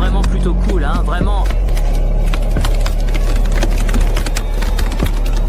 vraiment plutôt cool, hein, vraiment.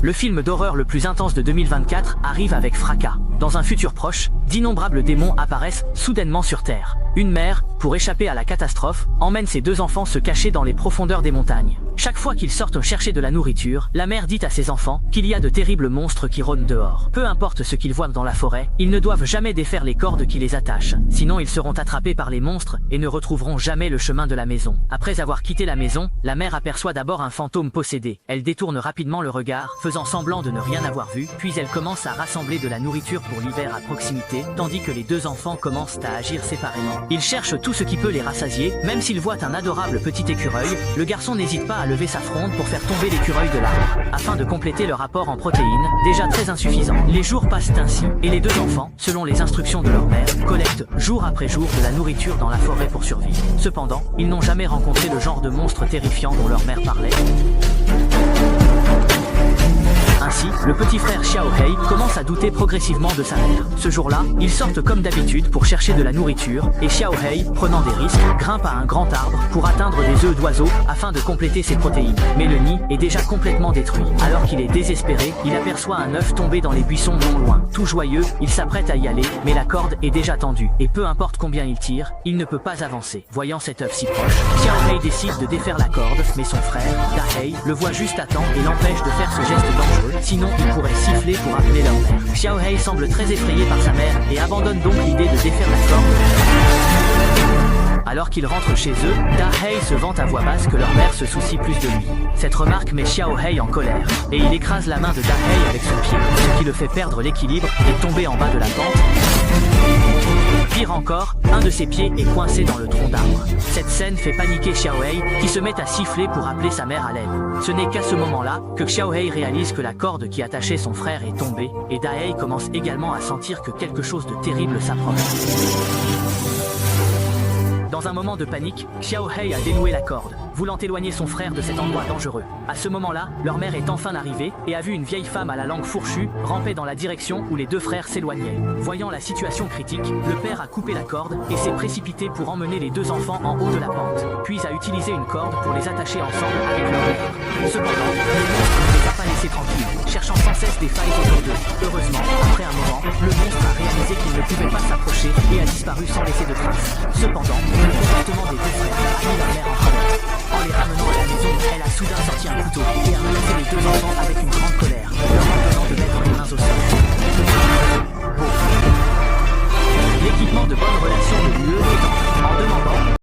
Le film d'horreur le plus intense de 2024 arrive avec fracas. Dans un futur proche, d'innombrables démons apparaissent soudainement sur Terre. Une mère, pour échapper à la catastrophe, emmène ses 2 enfants se cacher dans les profondeurs des montagnes. Chaque fois qu'ils sortent chercher de la nourriture, la mère dit à ses enfants qu'il y a de terribles monstres qui rôdent dehors. Peu importe ce qu'ils voient dans la forêt, ils ne doivent jamais défaire les cordes qui les attachent. Sinon ils seront attrapés par les monstres et ne retrouveront jamais le chemin de la maison. Après avoir quitté la maison, la mère aperçoit d'abord un fantôme possédé. Elle détourne rapidement le regard, faisant semblant de ne rien avoir vu, puis elle commence à rassembler de la nourriture pour l'hiver à proximité, tandis que les 2 enfants commencent à agir séparément. Ils cherchent tout ce qui peut les rassasier, même s'ils voient un adorable petit écureuil, le garçon n'hésite pas à lever sa fronde pour faire tomber l'écureuil de l'arbre, afin de compléter leur apport en protéines, déjà très insuffisant. Les jours passent ainsi, et les 2 enfants, selon les instructions de leur mère, collectent jour après jour de la nourriture dans la forêt pour survivre. Cependant, ils n'ont jamais rencontré le genre de monstre terrifiant dont leur mère parlait. Ainsi, le petit frère Xiaohei commence à douter progressivement de sa mère. Ce jour-là, ils sortent comme d'habitude pour chercher de la nourriture, et Xiaohei, prenant des risques, grimpe à un grand arbre pour atteindre des œufs d'oiseaux afin de compléter ses protéines. Mais le nid est déjà complètement détruit. Alors qu'il est désespéré, il aperçoit un œuf tombé dans les buissons non loin. Tout joyeux, il s'apprête à y aller, mais la corde est déjà tendue, et peu importe combien il tire, il ne peut pas avancer. Voyant cet œuf si proche, Xiaohei décide de défaire la corde, mais son frère, Dahei, le voit juste à temps et l'empêche de faire ce geste dangereux. Sinon, ils pourraient siffler pour appeler leur mère. Xiaohei semble très effrayé par sa mère et abandonne donc l'idée de défaire la corde. Alors qu'ils rentrent chez eux, Dahei se vante à voix basse que leur mère se soucie plus de lui. Cette remarque met Xiaohei en colère, et il écrase la main de Dahei avec son pied, ce qui le fait perdre l'équilibre et tomber en bas de la pente. Pire encore, un de ses pieds est coincé dans le tronc d'arbre. Cette scène fait paniquer Xiaohei, qui se met à siffler pour appeler sa mère à l'aide. Ce n'est qu'à ce moment-là que Xiaohei réalise que la corde qui attachait son frère est tombée, et Dahei commence également à sentir que quelque chose de terrible s'approche. Dans un moment de panique, Xiaohei a dénoué la corde, voulant éloigner son frère de cet endroit dangereux. À ce moment-là, leur mère est enfin arrivée et a vu une vieille femme à la langue fourchue ramper dans la direction où les 2 frères s'éloignaient. Voyant la situation critique, le père a coupé la corde et s'est précipité pour emmener les 2 enfants en haut de la pente, puis a utilisé une corde pour les attacher ensemble avec leur mère. Cependant, le monstre ne les a pas laissés tranquilles, cherchant sans cesse des failles autour d'eux. Heureusement, après un moment, le monstre a réalisé qu'il ne pouvait pas s'approcher et a disparu sans laisser de traces. Cependant, le comportement des 2 frères a mis leur mère en colère. En les ramenant à la maison, elle a soudain sorti un couteau et a menacé les 2 enfants avec une grande colère, leur ordonnant de mettre les mains au sol. L'équipement de bonne relation de l'UE est en demandant